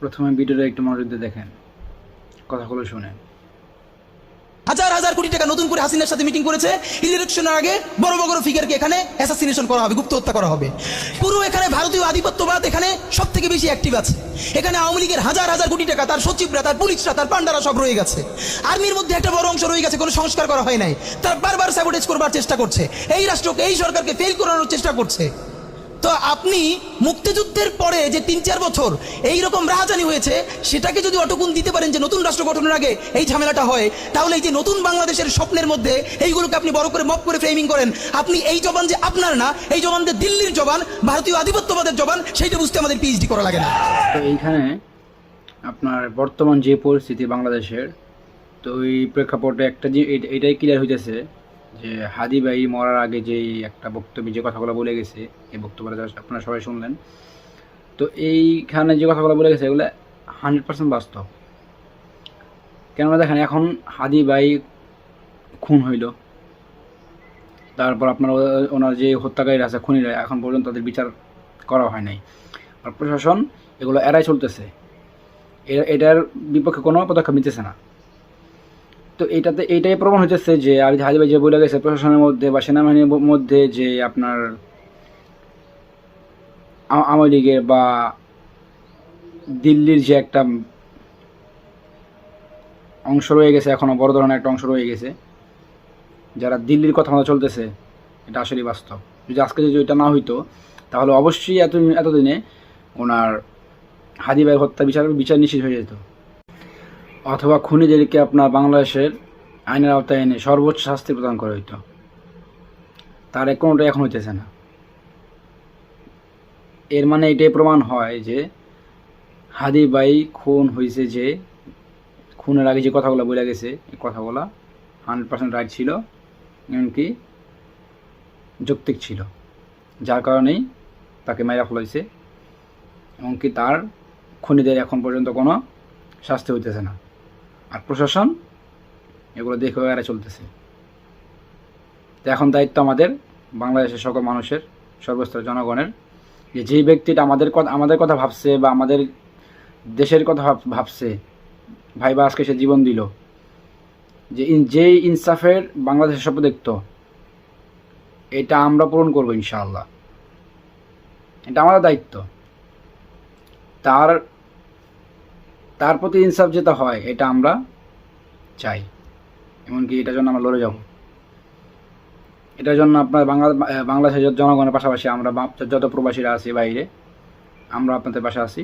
প্রথমে ভিডিওটা একটু মনোযোগ দিয়ে দেখেন, কথাগুলো শুনেন। হাজার হাজার কোটি টাকা নতুন করে হাসিনার সাথে মিটিং করেছে। ইলেকশনের আগে বড় বড় ফিগারকে এখানে অ্যাসাসিনেশন করা হবে, গুপ্ত হত্যা করা হবে। পুরো এখানে ভারতীয় আধিপত্যবাদ এখানে সব থেকে বেশি অ্যাক্টিভ আছে। এখানে আওয়ামী লীগের হাজার হাজার কোটি টাকা, তার সচিবরা, তার পুলিশরা, তার পান্ডারা সব রয়ে গেছে। আর্মির মধ্যে একটা বড় অংশ রয়ে গেছে, কোনো সংস্কার করা হয় নাই। তার বারবার স্যাবোটেজ করবার চেষ্টা করছে, এই রাষ্ট্রকে, এই সরকারকে ফেল করানোর চেষ্টা করছে। তো আপনি মুক্তিযুদ্ধের পরে যে ৩-৪ বছর এইরকম রাহাজানি হয়েছে, সেটাকে যদি অটকুন দিতে পারেন যে নতুন রাষ্ট্র গঠনের আগে এই ঝামেলাটা হয়, তাহলে এই যে নতুন বাংলাদেশের স্বপ্নের মধ্যে এইগুলোকে আপনি বড় করে মপ করে ফ্রেমিং করেন। আপনি এই জবান যে আপনার না, এই জবান যে দিল্লির জবান, ভারতীয় আধিপত্যবাদের জবান, সেইটা বুঝতে আমাদের পিএইচডি করা লাগে না। তো এইখানে আপনার বর্তমান যে পরিস্থিতি বাংলাদেশের, তো ওই প্রেক্ষাপটে একটা যে এটাই ক্লিয়ার হইতেছে যে হাদি ভাই মরার আগে যেই একটা বক্তব্যে যে কথাগুলো বলে গেছে, এই বক্তব্যটা আপনারা সবাই শুনলেন। তো এইখানে যে কথাগুলো বলে গেছে এগুলো 100% বাস্তব। কেননা দেখেন, এখন হাদি ভাই খুন হইল, তারপর আপনার ওনার যে হত্যাকারীরা আছে, খুনিরা, এখন পর্যন্ত তাদের বিচার করা হয় নাই। আর প্রশাসন এগুলো এড়াই চলতেছে, এটার বিপক্ষে কোনো পদক্ষেপ নিতেছে না। তো এইটাই প্রমাণ হইতেছে যে হাদি ভাই যে বলে গেছে প্রশাসনের মধ্যে বা সেনাবাহিনীর মধ্যে যে আপনার আওয়ামী লীগের বা দিল্লির যে একটা অংশ রয়ে গেছে, এখনও বড় ধরনের একটা অংশ রয়ে গেছে যারা দিল্লির কথা মতো চলতেছে, এটা আসলেই বাস্তব। যদি আজকে যদি এটা না হইতো, তাহলে অবশ্যই এতদিনে ওনার হাদি ভাইয়ের হত্যা বিচার নিশ্চিত হয়ে যেত, অথবা খুনিদেরকে আপনার বাংলাদেশের আইনের আওতায় এনে সর্বোচ্চ শাস্তি প্রদান করা হইতো। তার কোনোটাই এখন হইতেছে না। এর মানে এটাই প্রমাণ হয় যে হাদি ভাই খুন হয়েছে, যে খুনের আগে যে কথাগুলো বলে গেছে, এই কথাগুলো 100% রাইট ছিল, এমনকি যৌক্তিক ছিল, যার কারণেই তাকে মাইরা ফেলাইছে। এমনকি তার খুনিদের এখন পর্যন্ত কোনো শাস্তি হইতেছে না, আর প্রশাসন এগুলো দেখেও এরা চলতেছে। তো এখন দায়িত্ব আমাদের, বাংলাদেশের সকল মানুষের, সর্বস্তরের জনগণের, যে যেই ব্যক্তিটা আমাদের কথা ভাবছে বা আমাদের দেশের কথা ভাবছে, ভাইবা আজকে সে জীবন দিল, যেই ইনসাফের বাংলাদেশের স্বপ্ন দেখত, এটা আমরা পূরণ করবো ইনশাআল্লাহ। এটা আমাদের দায়িত্ব। তার প্রতি ইনসাফ যেটা হয়, এটা আমরা চাই, এমনকি এটার জন্য আমরা লড়ে যাব। এটার জন্য আপনার বাংলাদেশের জনগণের পাশাপাশি আমরা যত প্রবাসীরা আছি বাইরে, আমরা আপনাদের পাশে আছি।